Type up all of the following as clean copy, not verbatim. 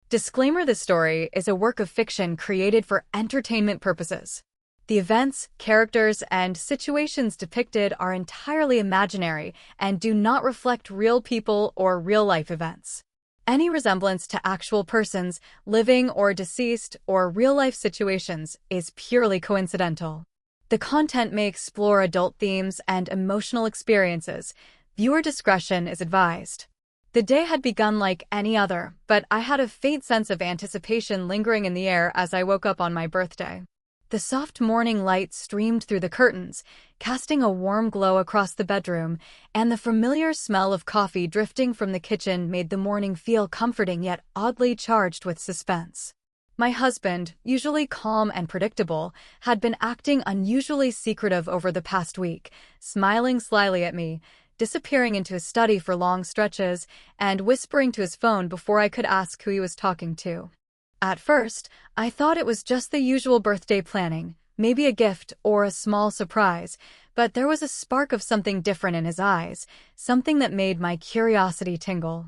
Disclaimer: this story is a work of fiction created for entertainment purposes. The events, characters, and situations depicted are entirely imaginary and do not reflect real people or real-life events. Any resemblance to actual persons, living or deceased, or real-life situations is purely coincidental. The content may explore adult themes and emotional experiences. Viewer discretion is advised. The day had begun like any other, but I had a faint sense of anticipation lingering in the air as I woke up on my birthday. The soft morning light streamed through the curtains, casting a warm glow across the bedroom, and the familiar smell of coffee drifting from the kitchen made the morning feel comforting yet oddly charged with suspense. My husband, usually calm and predictable, had been acting unusually secretive over the past week, smiling slyly at me, disappearing into his study for long stretches, and whispering to his phone before I could ask who he was talking to. At first, I thought it was just the usual birthday planning, maybe a gift or a small surprise, but there was a spark of something different in his eyes, something that made my curiosity tingle.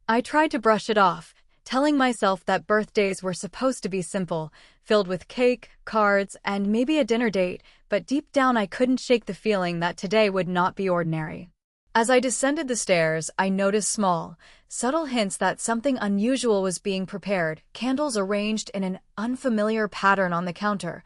I tried to brush it off, telling myself that birthdays were supposed to be simple, filled with cake, cards, and maybe a dinner date, but deep down I couldn't shake the feeling that today would not be ordinary. As I descended the stairs, I noticed small, subtle hints that something unusual was being prepared, candles arranged in an unfamiliar pattern on the counter,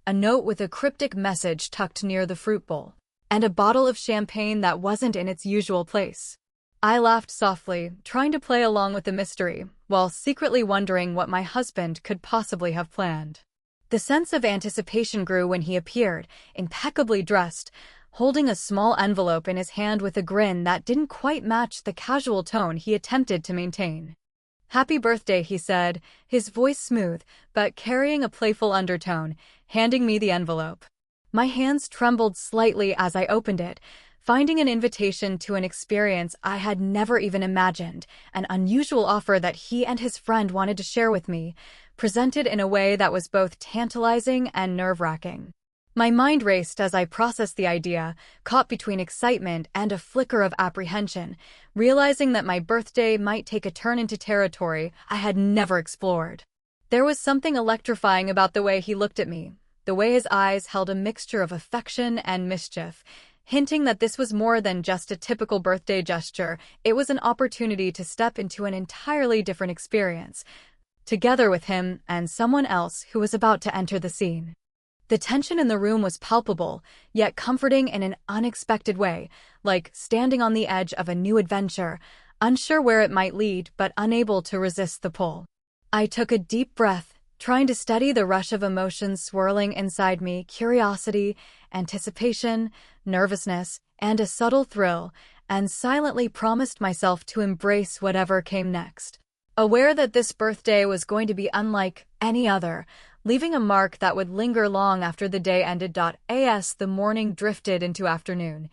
a note with a cryptic message tucked near the fruit bowl, and a bottle of champagne that wasn't in its usual place. I laughed softly, trying to play along with the mystery, while secretly wondering what my husband could possibly have planned. The sense of anticipation grew when he appeared, impeccably dressed, holding a small envelope in his hand with a grin that didn't quite match the casual tone he attempted to maintain. "Happy birthday," he said, his voice smooth, but carrying a playful undertone, handing me the envelope. My hands trembled slightly as I opened it, finding an invitation to an experience I had never even imagined, an unusual offer that he and his friend wanted to share with me, presented in a way that was both tantalizing and nerve-wracking. My mind raced as I processed the idea, caught between excitement and a flicker of apprehension, realizing that my birthday might take a turn into territory I had never explored. There was something electrifying about the way he looked at me, the way his eyes held a mixture of affection and mischief, hinting that this was more than just a typical birthday gesture. It was an opportunity to step into an entirely different experience, together with him and someone else who was about to enter the scene. The tension in the room was palpable, yet comforting in an unexpected way, like standing on the edge of a new adventure, unsure where it might lead but unable to resist the pull. I took a deep breath, trying to steady the rush of emotions swirling inside me: curiosity, anticipation, nervousness, and a subtle thrill, and silently promised myself to embrace whatever came next. Aware that this birthday was going to be unlike any other, leaving a mark that would linger long after the day ended. As the morning drifted into afternoon,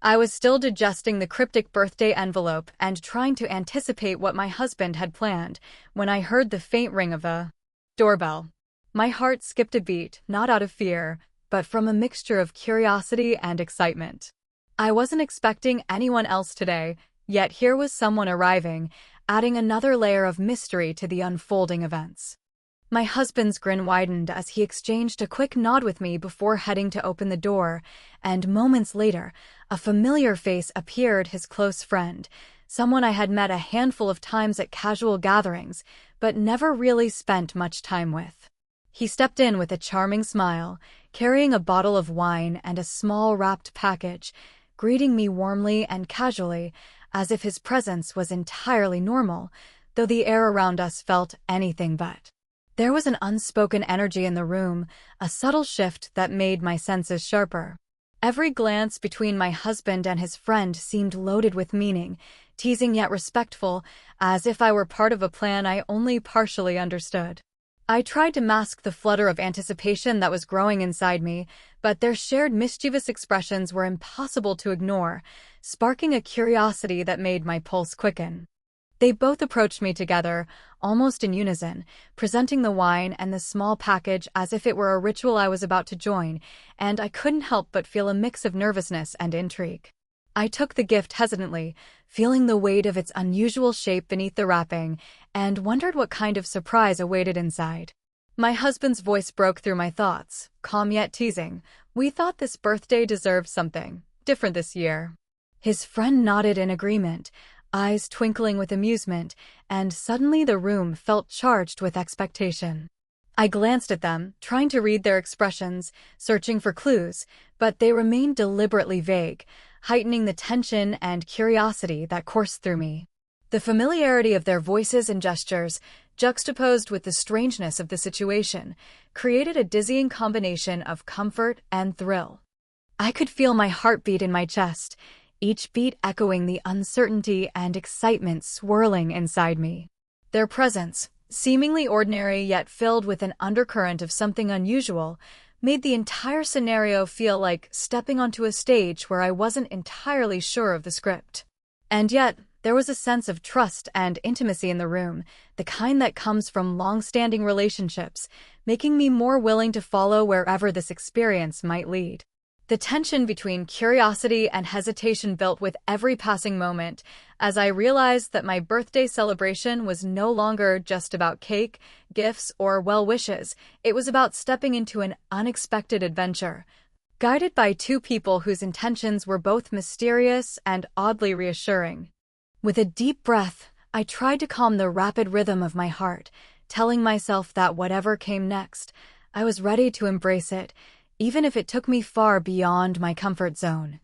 I was still digesting the cryptic birthday envelope and trying to anticipate what my husband had planned when I heard the faint ring of a doorbell. My heart skipped a beat, not out of fear, but from a mixture of curiosity and excitement. I wasn't expecting anyone else today, yet here was someone arriving, adding another layer of mystery to the unfolding events. My husband's grin widened as he exchanged a quick nod with me before heading to open the door, and moments later, a familiar face appeared: his close friend, someone I had met a handful of times at casual gatherings, but never really spent much time with. He stepped in with a charming smile, carrying a bottle of wine and a small wrapped package, greeting me warmly and casually, as if his presence was entirely normal, though the air around us felt anything but. There was an unspoken energy in the room, a subtle shift that made my senses sharper. Every glance between my husband and his friend seemed loaded with meaning, teasing yet respectful, as if I were part of a plan I only partially understood. I tried to mask the flutter of anticipation that was growing inside me, but their shared mischievous expressions were impossible to ignore, sparking a curiosity that made my pulse quicken. They both approached me together, almost in unison, presenting the wine and the small package as if it were a ritual I was about to join, and I couldn't help but feel a mix of nervousness and intrigue. I took the gift hesitantly, feeling the weight of its unusual shape beneath the wrapping, and wondered what kind of surprise awaited inside. My husband's voice broke through my thoughts, calm yet teasing. "We thought this birthday deserved something different this year." His friend nodded in agreement, eyes twinkling with amusement, and suddenly the room felt charged with expectation. I glanced at them, trying to read their expressions, searching for clues, but they remained deliberately vague, heightening the tension and curiosity that coursed through me. The familiarity of their voices and gestures, juxtaposed with the strangeness of the situation, created a dizzying combination of comfort and thrill. I could feel my heartbeat in my chest, each beat echoing the uncertainty and excitement swirling inside me. Their presence, seemingly ordinary yet filled with an undercurrent of something unusual, made the entire scenario feel like stepping onto a stage where I wasn't entirely sure of the script. And yet, there was a sense of trust and intimacy in the room, the kind that comes from long-standing relationships, making me more willing to follow wherever this experience might lead. The tension between curiosity and hesitation built with every passing moment, as I realized that my birthday celebration was no longer just about cake, gifts, or well wishes. It was about stepping into an unexpected adventure, guided by two people whose intentions were both mysterious and oddly reassuring. With a deep breath, I tried to calm the rapid rhythm of my heart, telling myself that whatever came next, I was ready to embrace it, even if it took me far beyond my comfort zone.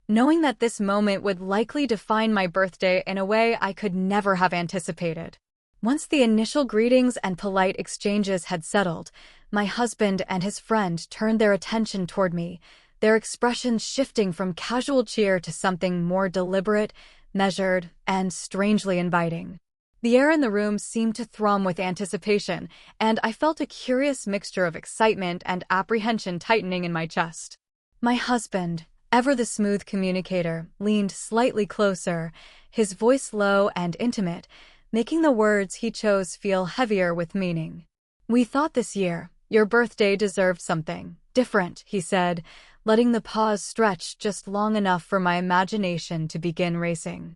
Knowing that this moment would likely define my birthday in a way I could never have anticipated. Once the initial greetings and polite exchanges had settled, my husband and his friend turned their attention toward me, their expressions shifting from casual cheer to something more deliberate, measured, and strangely inviting. The air in the room seemed to thrum with anticipation, and I felt a curious mixture of excitement and apprehension tightening in my chest. My husband, ever the smooth communicator, leaned slightly closer, his voice low and intimate, making the words he chose feel heavier with meaning. "We thought this year, your birthday deserved something different," he said, letting the pause stretch just long enough for my imagination to begin racing.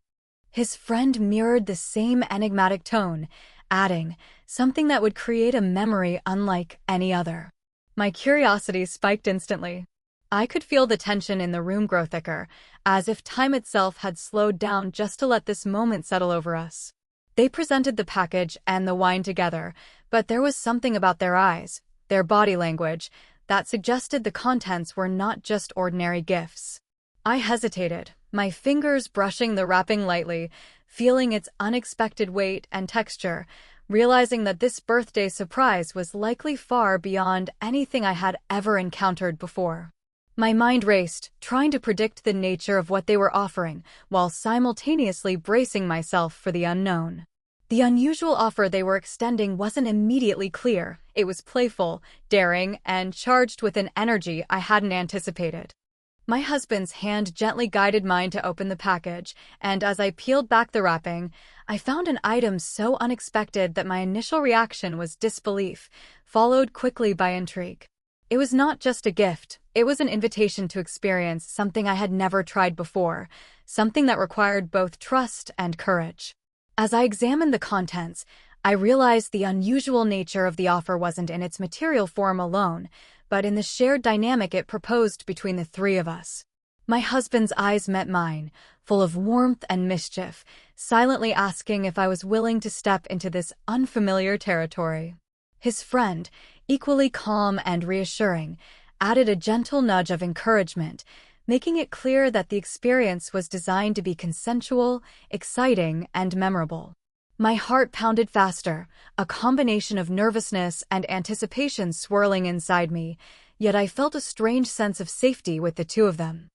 His friend mirrored the same enigmatic tone, adding, "something that would create a memory unlike any other." My curiosity spiked instantly. I could feel the tension in the room grow thicker, as if time itself had slowed down just to let this moment settle over us. They presented the package and the wine together, but there was something about their eyes, their body language, that suggested the contents were not just ordinary gifts. I hesitated, my fingers brushing the wrapping lightly, feeling its unexpected weight and texture, realizing that this birthday surprise was likely far beyond anything I had ever encountered before. My mind raced, trying to predict the nature of what they were offering, while simultaneously bracing myself for the unknown. The unusual offer they were extending wasn't immediately clear. It was playful, daring, and charged with an energy I hadn't anticipated. My husband's hand gently guided mine to open the package, and as I peeled back the wrapping, I found an item so unexpected that my initial reaction was disbelief, followed quickly by intrigue. It was not just a gift, it was an invitation to experience something I had never tried before, something that required both trust and courage. As I examined the contents, I realized the unusual nature of the offer wasn't in its material form alone, but in the shared dynamic it proposed between the three of us. My husband's eyes met mine, full of warmth and mischief, silently asking if I was willing to step into this unfamiliar territory. His friend, equally calm and reassuring, added a gentle nudge of encouragement, making it clear that the experience was designed to be consensual, exciting, and memorable. My heart pounded faster, a combination of nervousness and anticipation swirling inside me, yet I felt a strange sense of safety with the two of them.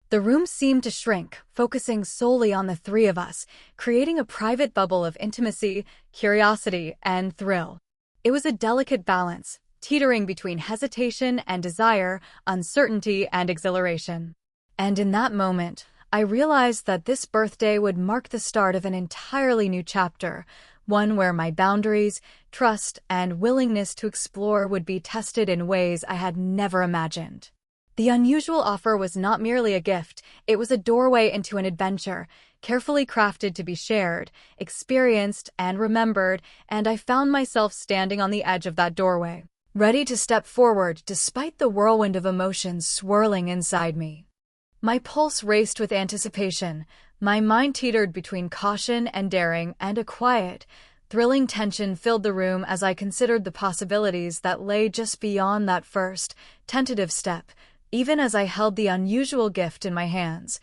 The room seemed to shrink, focusing solely on the three of us, creating a private bubble of intimacy, curiosity, and thrill. It was a delicate balance, teetering between hesitation and desire, uncertainty and exhilaration. And in that moment, I realized that this birthday would mark the start of an entirely new chapter, one where my boundaries, trust, and willingness to explore would be tested in ways I had never imagined. The unusual offer was not merely a gift, it was a doorway into an adventure, carefully crafted to be shared, experienced, and remembered, and I found myself standing on the edge of that doorway, ready to step forward despite the whirlwind of emotions swirling inside me. My pulse raced with anticipation, my mind teetered between caution and daring, and a quiet, thrilling tension filled the room as I considered the possibilities that lay just beyond that first, tentative step. Even as I held the unusual gift in my hands,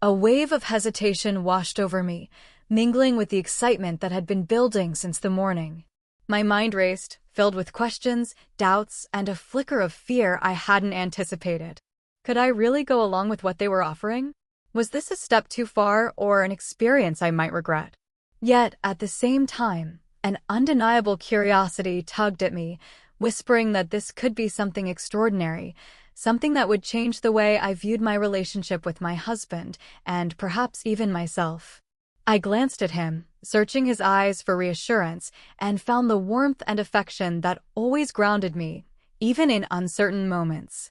a wave of hesitation washed over me, mingling with the excitement that had been building since the morning. My mind raced, filled with questions, doubts, and a flicker of fear I hadn't anticipated. Could I really go along with what they were offering? Was this a step too far or an experience I might regret? Yet, at the same time, an undeniable curiosity tugged at me, whispering that this could be something extraordinary, something that would change the way I viewed my relationship with my husband and perhaps even myself. I glanced at him, searching his eyes for reassurance, and found the warmth and affection that always grounded me, even in uncertain moments.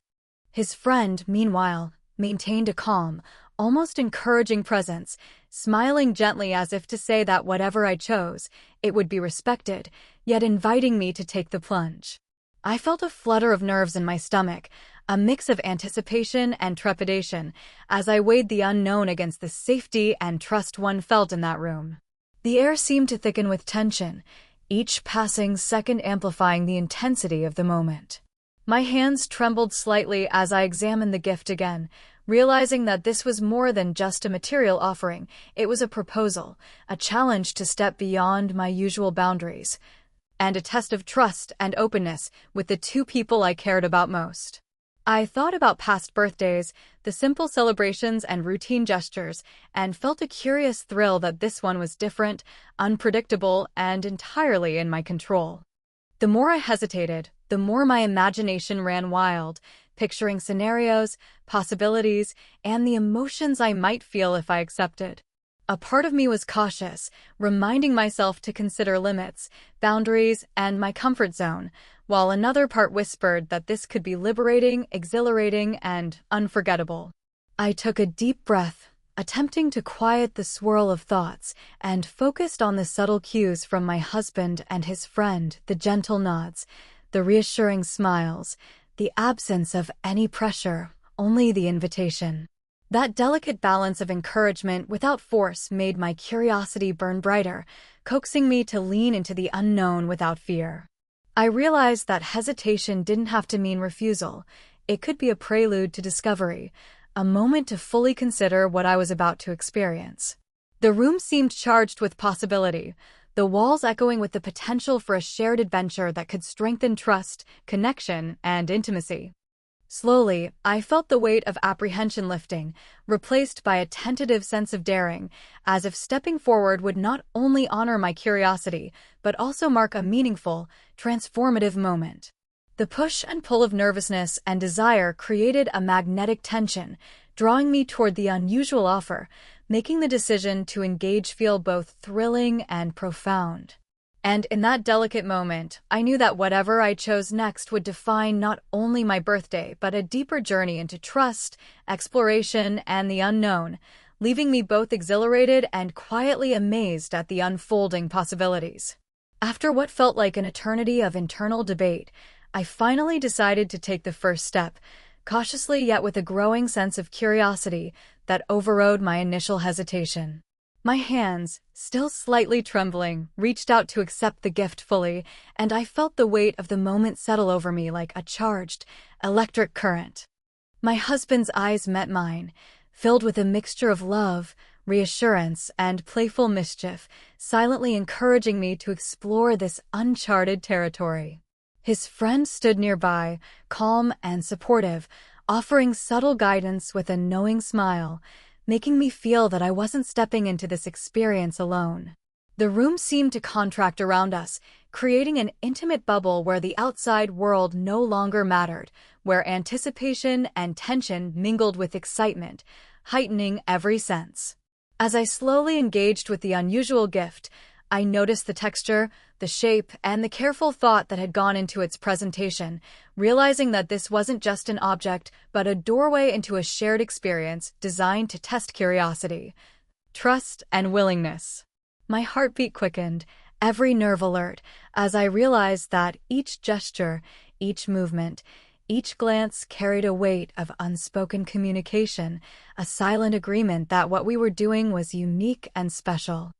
His friend, meanwhile, maintained a calm, almost encouraging presence, smiling gently as if to say that whatever I chose, it would be respected, yet inviting me to take the plunge. I felt a flutter of nerves in my stomach, a mix of anticipation and trepidation, as I weighed the unknown against the safety and trust one felt in that room. The air seemed to thicken with tension, each passing second amplifying the intensity of the moment. My hands trembled slightly as I examined the gift again, realizing that this was more than just a material offering. It was a proposal, a challenge to step beyond my usual boundaries, and a test of trust and openness with the two people I cared about most. I thought about past birthdays, the simple celebrations and routine gestures, and felt a curious thrill that this one was different, unpredictable, and entirely in my control. The more I hesitated, the more my imagination ran wild, picturing scenarios, possibilities, and the emotions I might feel if I accepted. A part of me was cautious, reminding myself to consider limits, boundaries, and my comfort zone, while another part whispered that this could be liberating, exhilarating, and unforgettable. I took a deep breath, attempting to quiet the swirl of thoughts, and focused on the subtle cues from my husband and his friend, the gentle nods, the reassuring smiles, the absence of any pressure, only the invitation. That delicate balance of encouragement without force made my curiosity burn brighter, coaxing me to lean into the unknown without fear. I realized that hesitation didn't have to mean refusal. It could be a prelude to discovery, a moment to fully consider what I was about to experience. The room seemed charged with possibility, the walls echoing with the potential for a shared adventure that could strengthen trust, connection, and intimacy. Slowly, I felt the weight of apprehension lifting, replaced by a tentative sense of daring, as if stepping forward would not only honor my curiosity, but also mark a meaningful, transformative moment. The push and pull of nervousness and desire created a magnetic tension, drawing me toward the unusual offer, making the decision to engage feel both thrilling and profound. And in that delicate moment, I knew that whatever I chose next would define not only my birthday but a deeper journey into trust, exploration, and the unknown, leaving me both exhilarated and quietly amazed at the unfolding possibilities. After what felt like an eternity of internal debate, I finally decided to take the first step, cautiously yet with a growing sense of curiosity that overrode my initial hesitation. My hands, still slightly trembling, reached out to accept the gift fully, and I felt the weight of the moment settle over me like a charged, electric current. My husband's eyes met mine, filled with a mixture of love, reassurance, and playful mischief, silently encouraging me to explore this uncharted territory. His friend stood nearby, calm and supportive, offering subtle guidance with a knowing smile, making me feel that I wasn't stepping into this experience alone. The room seemed to contract around us, creating an intimate bubble where the outside world no longer mattered, where anticipation and tension mingled with excitement, heightening every sense. As I slowly engaged with the unusual gift, I noticed the texture, the shape, and the careful thought that had gone into its presentation, realizing that this wasn't just an object, but a doorway into a shared experience designed to test curiosity, trust, and willingness. My heartbeat quickened, every nerve alert, as I realized that each gesture, each movement, each glance carried a weight of unspoken communication, a silent agreement that what we were doing was unique and special.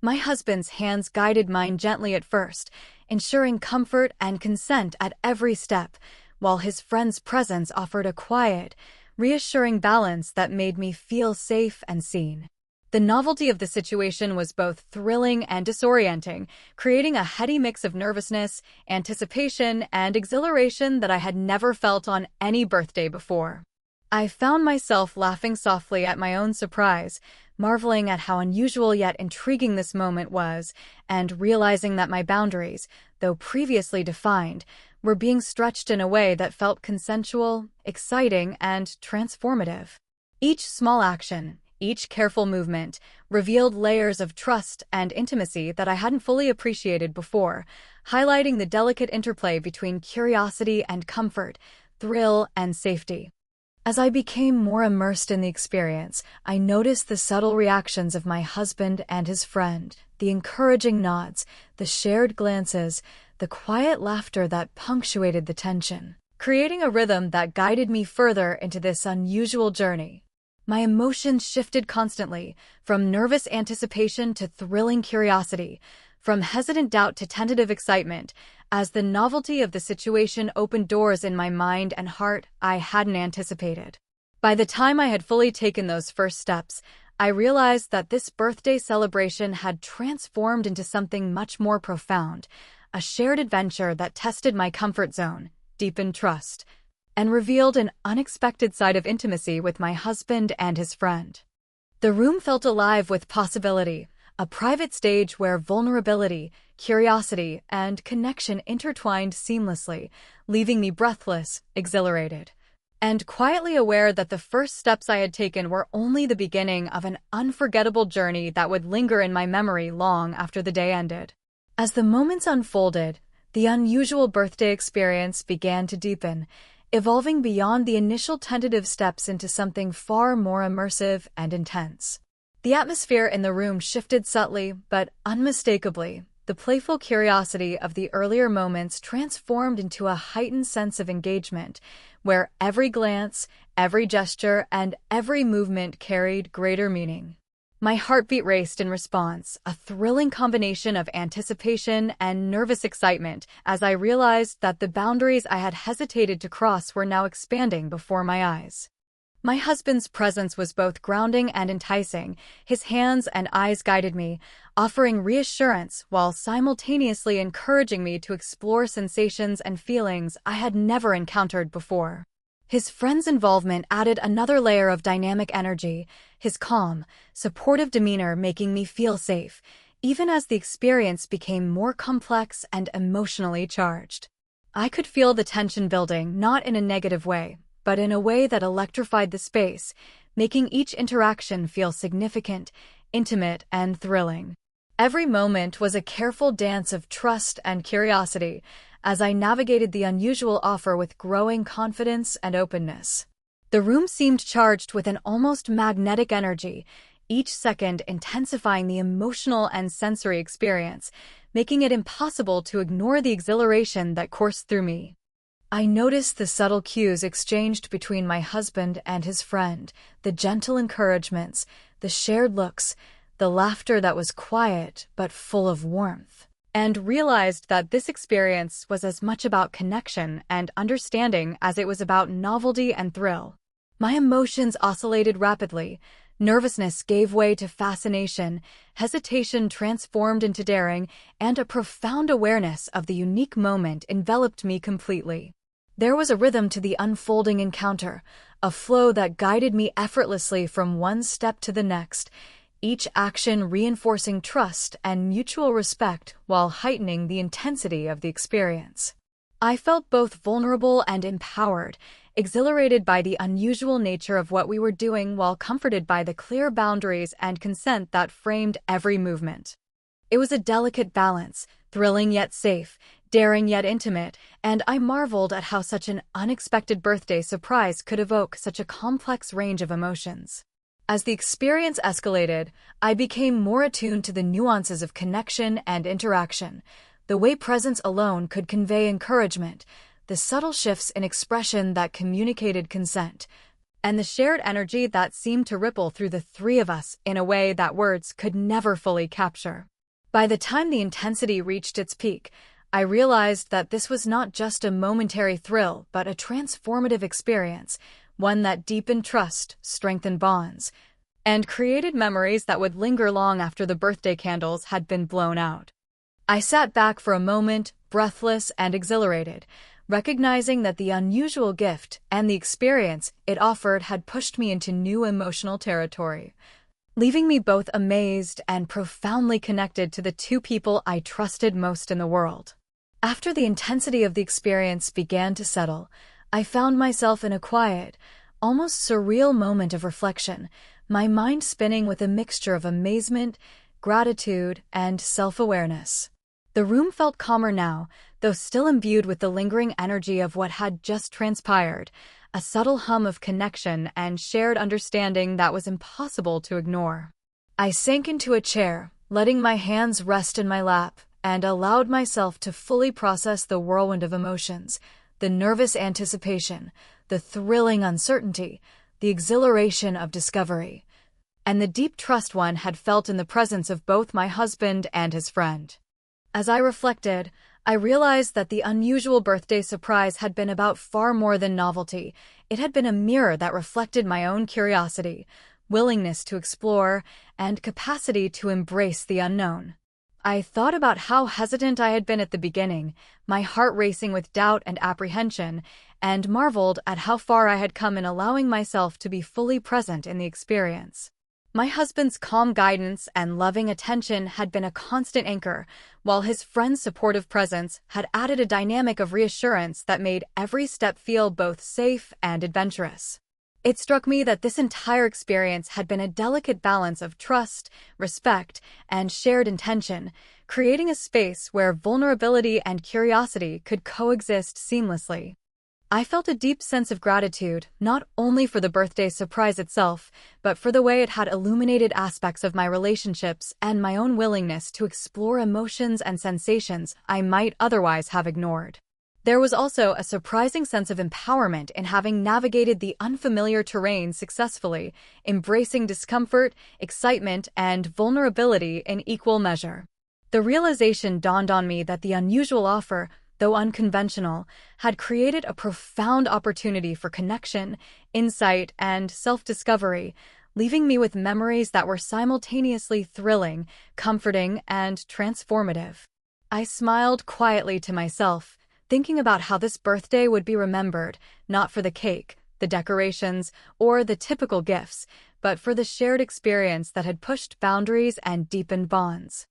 My husband's hands guided mine gently at first, ensuring comfort and consent at every step, while his friend's presence offered a quiet, reassuring balance that made me feel safe and seen. The novelty of the situation was both thrilling and disorienting, creating a heady mix of nervousness, anticipation, and exhilaration that I had never felt on any birthday before. I found myself laughing softly at my own surprise, marveling at how unusual yet intriguing this moment was, and realizing that my boundaries, though previously defined, were being stretched in a way that felt consensual, exciting, and transformative. Each small action, each careful movement, revealed layers of trust and intimacy that I hadn't fully appreciated before, highlighting the delicate interplay between curiosity and comfort, thrill and safety. As I became more immersed in the experience, I noticed the subtle reactions of my husband and his friend, the encouraging nods, the shared glances, the quiet laughter that punctuated the tension, creating a rhythm that guided me further into this unusual journey. My emotions shifted constantly, from nervous anticipation to thrilling curiosity, from hesitant doubt to tentative excitement, as the novelty of the situation opened doors in my mind and heart I hadn't anticipated. By the time I had fully taken those first steps, I realized that this birthday celebration had transformed into something much more profound, a shared adventure that tested my comfort zone, deepened trust, and revealed an unexpected side of intimacy with my husband and his friend. The room felt alive with possibility, a private stage where vulnerability, curiosity, and connection intertwined seamlessly, leaving me breathless, exhilarated, and quietly aware that the first steps I had taken were only the beginning of an unforgettable journey that would linger in my memory long after the day ended. As the moments unfolded, the unusual birthday experience began to deepen, evolving beyond the initial tentative steps into something far more immersive and intense. The atmosphere in the room shifted subtly but unmistakably. The playful curiosity of the earlier moments transformed into a heightened sense of engagement, where every glance, every gesture, and every movement carried greater meaning. My heartbeat raced in response, a thrilling combination of anticipation and nervous excitement as I realized that the boundaries I had hesitated to cross were now expanding before my eyes. My husband's presence was both grounding and enticing. His hands and eyes guided me, offering reassurance while simultaneously encouraging me to explore sensations and feelings I had never encountered before. His friend's involvement added another layer of dynamic energy, his calm, supportive demeanor making me feel safe, even as the experience became more complex and emotionally charged. I could feel the tension building, not in a negative way, but in a way that electrified the space, making each interaction feel significant, intimate, and thrilling. Every moment was a careful dance of trust and curiosity, as I navigated the unusual offer with growing confidence and openness. The room seemed charged with an almost magnetic energy, each second intensifying the emotional and sensory experience, making it impossible to ignore the exhilaration that coursed through me. I noticed the subtle cues exchanged between my husband and his friend, the gentle encouragements, the shared looks, the laughter that was quiet but full of warmth, and realized that this experience was as much about connection and understanding as it was about novelty and thrill. My emotions oscillated rapidly. Nervousness gave way to fascination, hesitation transformed into daring, and a profound awareness of the unique moment enveloped me completely. There was a rhythm to the unfolding encounter, a flow that guided me effortlessly from one step to the next, each action reinforcing trust and mutual respect while heightening the intensity of the experience. I felt both vulnerable and empowered, exhilarated by the unusual nature of what we were doing while comforted by the clear boundaries and consent that framed every movement. It was a delicate balance, thrilling yet safe, daring yet intimate, and I marveled at how such an unexpected birthday surprise could evoke such a complex range of emotions. As the experience escalated, I became more attuned to the nuances of connection and interaction, the way presence alone could convey encouragement, the subtle shifts in expression that communicated consent, and the shared energy that seemed to ripple through the three of us in a way that words could never fully capture. By the time the intensity reached its peak, I realized that this was not just a momentary thrill, but a transformative experience, one that deepened trust, strengthened bonds, and created memories that would linger long after the birthday candles had been blown out. I sat back for a moment, breathless and exhilarated, recognizing that the unusual gift and the experience it offered had pushed me into new emotional territory, leaving me both amazed and profoundly connected to the two people I trusted most in the world. After the intensity of the experience began to settle, I found myself in a quiet, almost surreal moment of reflection, my mind spinning with a mixture of amazement, gratitude, and self-awareness. The room felt calmer now, though still imbued with the lingering energy of what had just transpired, a subtle hum of connection and shared understanding that was impossible to ignore. I sank into a chair, letting my hands rest in my lap, and allowed myself to fully process the whirlwind of emotions, the nervous anticipation, the thrilling uncertainty, the exhilaration of discovery, and the deep trust one had felt in the presence of both my husband and his friend. As I reflected, I realized that the unusual birthday surprise had been about far more than novelty. It had been a mirror that reflected my own curiosity, willingness to explore, and capacity to embrace the unknown. I thought about how hesitant I had been at the beginning, my heart racing with doubt and apprehension, and marveled at how far I had come in allowing myself to be fully present in the experience. My husband's calm guidance and loving attention had been a constant anchor, while his friend's supportive presence had added a dynamic of reassurance that made every step feel both safe and adventurous. It struck me that this entire experience had been a delicate balance of trust, respect, and shared intention, creating a space where vulnerability and curiosity could coexist seamlessly. I felt a deep sense of gratitude, not only for the birthday surprise itself, but for the way it had illuminated aspects of my relationships and my own willingness to explore emotions and sensations I might otherwise have ignored. There was also a surprising sense of empowerment in having navigated the unfamiliar terrain successfully, embracing discomfort, excitement, and vulnerability in equal measure. The realization dawned on me that the unusual offer, though unconventional, had created a profound opportunity for connection, insight, and self-discovery, leaving me with memories that were simultaneously thrilling, comforting, and transformative. I smiled quietly to myself, thinking about how this birthday would be remembered, not for the cake, the decorations, or the typical gifts, but for the shared experience that had pushed boundaries and deepened bonds.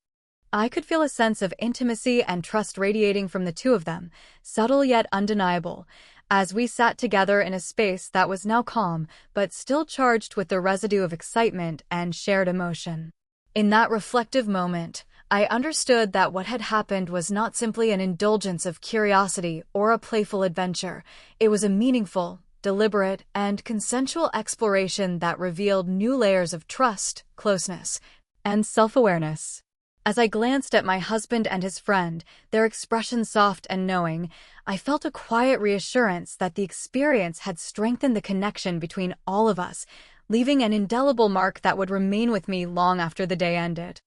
I could feel a sense of intimacy and trust radiating from the two of them, subtle yet undeniable, as we sat together in a space that was now calm, but still charged with the residue of excitement and shared emotion. In that reflective moment, I understood that what had happened was not simply an indulgence of curiosity or a playful adventure. It was a meaningful, deliberate, and consensual exploration that revealed new layers of trust, closeness, and self-awareness. As I glanced at my husband and his friend, their expressions soft and knowing, I felt a quiet reassurance that the experience had strengthened the connection between all of us, leaving an indelible mark that would remain with me long after the day ended.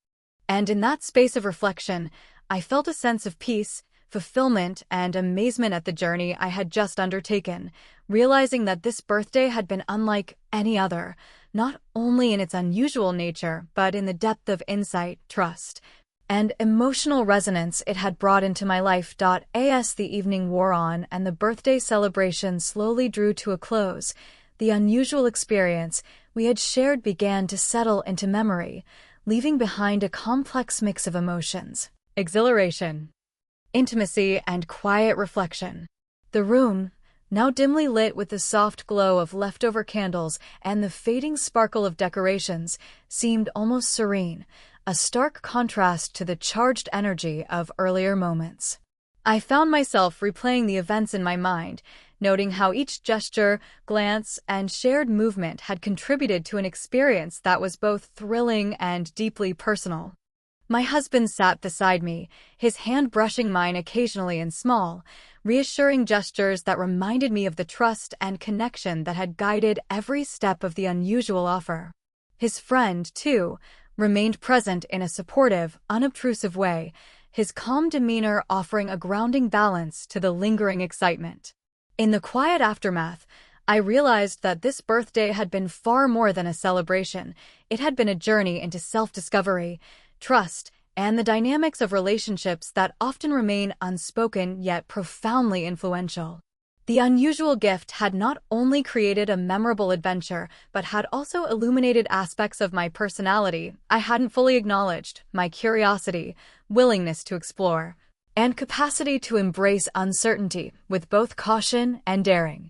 And in that space of reflection, I felt a sense of peace, fulfillment, and amazement at the journey I had just undertaken, realizing that this birthday had been unlike any other, not only in its unusual nature, but in the depth of insight, trust, and emotional resonance it had brought into my life. As the evening wore on and the birthday celebration slowly drew to a close, the unusual experience we had shared began to settle into memory, leaving behind a complex mix of emotions, exhilaration, intimacy, and quiet reflection. The room, now dimly lit with the soft glow of leftover candles and the fading sparkle of decorations, seemed almost serene, a stark contrast to the charged energy of earlier moments. I found myself replaying the events in my mind, noting how each gesture, glance, and shared movement had contributed to an experience that was both thrilling and deeply personal. My husband sat beside me, his hand brushing mine occasionally in small, reassuring gestures that reminded me of the trust and connection that had guided every step of the unusual offer. His friend, too, remained present in a supportive, unobtrusive way, his calm demeanor offering a grounding balance to the lingering excitement. In the quiet aftermath, I realized that this birthday had been far more than a celebration. It had been a journey into self-discovery, trust, and the dynamics of relationships that often remain unspoken yet profoundly influential. The unusual gift had not only created a memorable adventure, but had also illuminated aspects of my personality I hadn't fully acknowledged: my curiosity, willingness to explore, and capacity to embrace uncertainty with both caution and daring.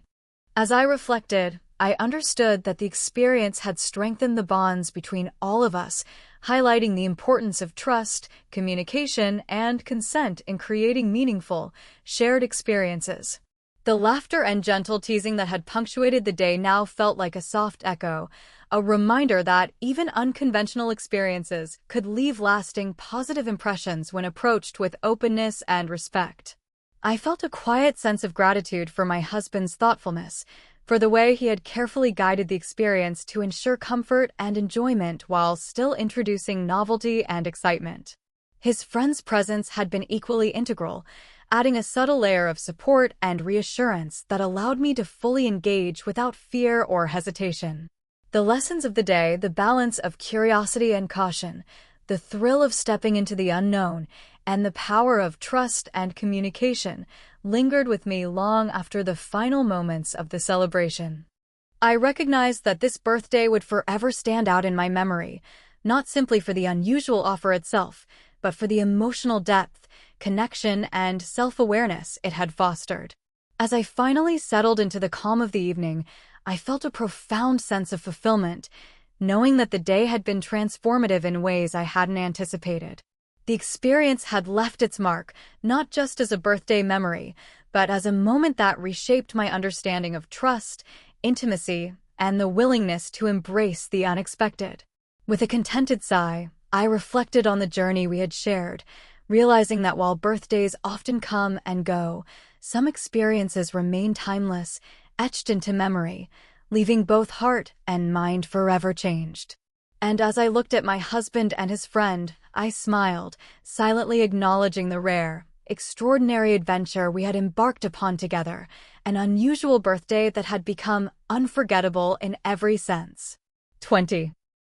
As I reflected, I understood that the experience had strengthened the bonds between all of us, highlighting the importance of trust, communication, and consent in creating meaningful, shared experiences. The laughter and gentle teasing that had punctuated the day now felt like a soft echo, a reminder that even unconventional experiences could leave lasting positive impressions when approached with openness and respect. I felt a quiet sense of gratitude for my husband's thoughtfulness, for the way he had carefully guided the experience to ensure comfort and enjoyment while still introducing novelty and excitement. His friend's presence had been equally integral, adding a subtle layer of support and reassurance that allowed me to fully engage without fear or hesitation. The lessons of the day, the balance of curiosity and caution, the thrill of stepping into the unknown, and the power of trust and communication lingered with me long after the final moments of the celebration. I recognized that this birthday would forever stand out in my memory, not simply for the unusual offer itself, but for the emotional depth, connection, and self-awareness it had fostered. As I finally settled into the calm of the evening, I felt a profound sense of fulfillment, knowing that the day had been transformative in ways I hadn't anticipated. The experience had left its mark, not just as a birthday memory, but as a moment that reshaped my understanding of trust, intimacy, and the willingness to embrace the unexpected. With a contented sigh, I reflected on the journey we had shared, realizing that while birthdays often come and go, some experiences remain timeless, etched into memory, leaving both heart and mind forever changed. And as I looked at my husband and his friend, I smiled, silently acknowledging the rare, extraordinary adventure we had embarked upon together, an unusual birthday that had become unforgettable in every sense. 20.